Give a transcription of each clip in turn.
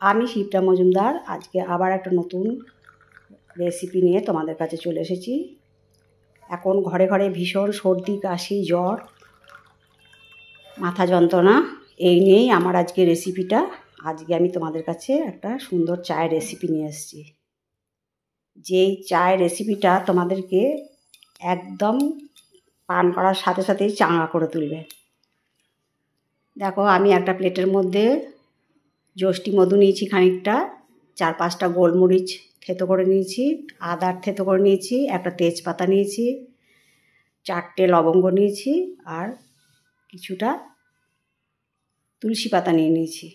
আমি শিপ্রা মজুমদার আজকে আবার একটা নতুন রেসিপি নিয়ে তোমাদের কাছে চলে এসেছি। এখন ঘরে ঘরে ভীষণ সর্দি, কাশি, জ্বর, মাথা যন্ত্রণা, এই নিয়েই আমার আজকে রেসিপিটা। আজকে আমি তোমাদের কাছে একটা সুন্দর চায়ের রেসিপি নিয়ে এসেছি। যেই চায়ের রেসিপিটা তোমাদেরকে একদম পান করার সাথে সাথেই চাঙ্গা করে তুলবে। দেখো, আমি একটা প্লেটের মধ্যে যষ্টি মধু নিয়েছি খানিকটা, 4-5টা গোলমরিচ থেতো করে নিয়েছি, আদা থেতো করে নিয়েছি, একটা তেজপাতা নিয়েছি, 4টে লবঙ্গ নিয়েছি, আর কিছুটা তুলসী পাতা নিয়ে নিয়েছি।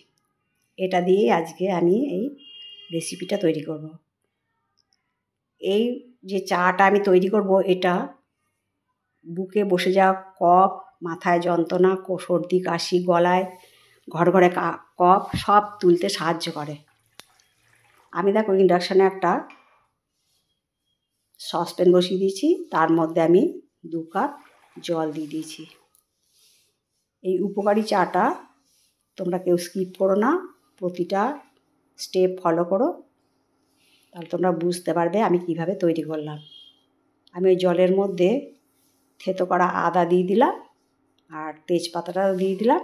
এটা দিয়ে আজকে আমি এই রেসিপিটা তৈরি করব। এই যে চাটা আমি তৈরি করব, এটা বুকে বসে যাওয়া কফ, মাথায় যন্ত্রণা, সর্দি, কাশি, গলায় ঘর ঘরে কফ সব তুলতে সাহায্য করে। আমি দেখো ইন্ডাকশানে একটা সসপ্যান বসিয়ে দিয়েছি, তার মধ্যে আমি 2 কাপ জল দিয়ে দিয়েছি। এই উপকারী চাটা তোমরা কেউ স্কিপ করো না, প্রতিটা স্টেপ ফলো করো, তাহলে তোমরা বুঝতে পারবে আমি কিভাবে তৈরি করলাম। আমি ওই জলের মধ্যে থেতো করা আদা দিয়ে দিলাম, আর তেজপাতাটাও দিয়ে দিলাম।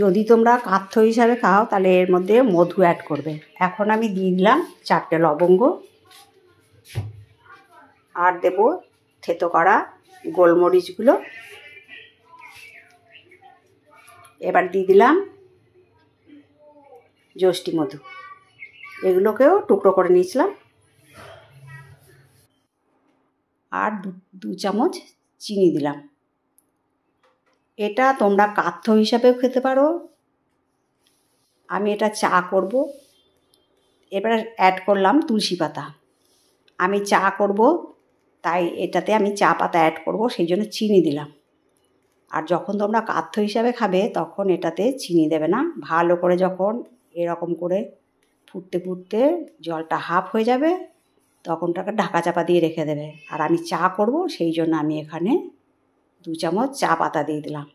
যদি তোমরা কাথ্য হিসাবে খাও তাহলে এর মধ্যে মধু অ্যাড করবে। এখন আমি দিয়ে দিলাম 4টে লবঙ্গ, আর দেব থেতো করা গোলমরিচগুলো। এবার দিয়ে দিলাম যষ্টি মধু, এগুলোকেও টুকরো করে নিয়েছিলাম, আর 2 চামচ চিনি দিলাম। এটা তোমরা কাথ্য হিসাবেও খেতে পারো। আমি এটা চা করব। এবার অ্যাড করলাম তুলসী পাতা। আমি চা করব, তাই এটাতে আমি চা পাতা অ্যাড করব, সেই জন্য চিনি দিলাম। আর যখন তোমরা কাথ্য হিসাবে খাবে তখন এটাতে চিনি দেবে না। ভালো করে যখন এরকম করে ফুটতে ফুটতে জলটা হাফ হয়ে যাবে, তখন তাকে ঢাকা চাপা দিয়ে রেখে দেবে। আর আমি চা করব, সেই জন্য আমি এখানে 2 চামচ চা পাতা দিয়ে দিলাম।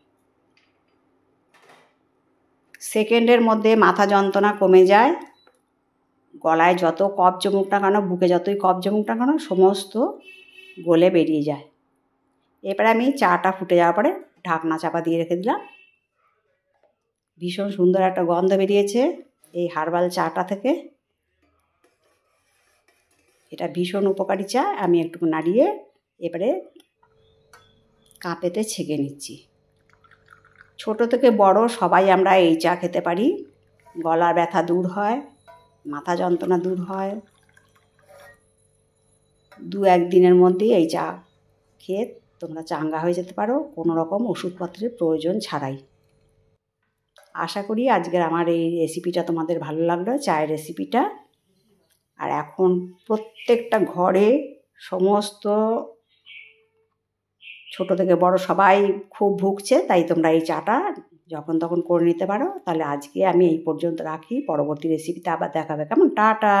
সেকেন্ডের মধ্যে মাথা যন্ত্রণা কমে যায়, গলায় যত কফ জমুক না কেন, বুকে যতই কফ জমুক না কেন, সমস্ত গলে বেরিয়ে যায়। এবারে আমি চাটা ফুটে যাওয়ার পরে ঢাকনা চাপা দিয়ে রেখে দিলাম। ভীষণ সুন্দর একটা গন্ধ বেরিয়েছে এই হার্বাল চাটা থেকে। এটা ভীষণ উপকারী চা। আমি একটু নাড়িয়ে এবারে কাপেতে ছেঁকে নিচ্ছি। ছোট থেকে বড় সবাই আমরা এই চা খেতে পারি। গলার ব্যথা দূর হয়, মাথা যন্ত্রণা দূর হয়। 2-1 দিনের মধ্যেই এই চা খেয়ে তোমরা চাঙ্গা হয়ে যেতে পারো, কোনো রকম ওষুধপত্রের প্রয়োজন ছাড়াই। আশা করি আজকের আমার এই রেসিপিটা তোমাদের ভালো লাগলো, চায়ের রেসিপিটা। আর এখন প্রত্যেকটা ঘরে সমস্ত ছোট থেকে বড় সবাই খুব ভুগছে, তাই তোমরা এই চাটা যখন তখন করে নিতে পারো। তাহলে আজকে আমি এই পর্যন্ত রাখি, পরবর্তী রেসিপিটা আবার দেখাবে কেমন। টাটা।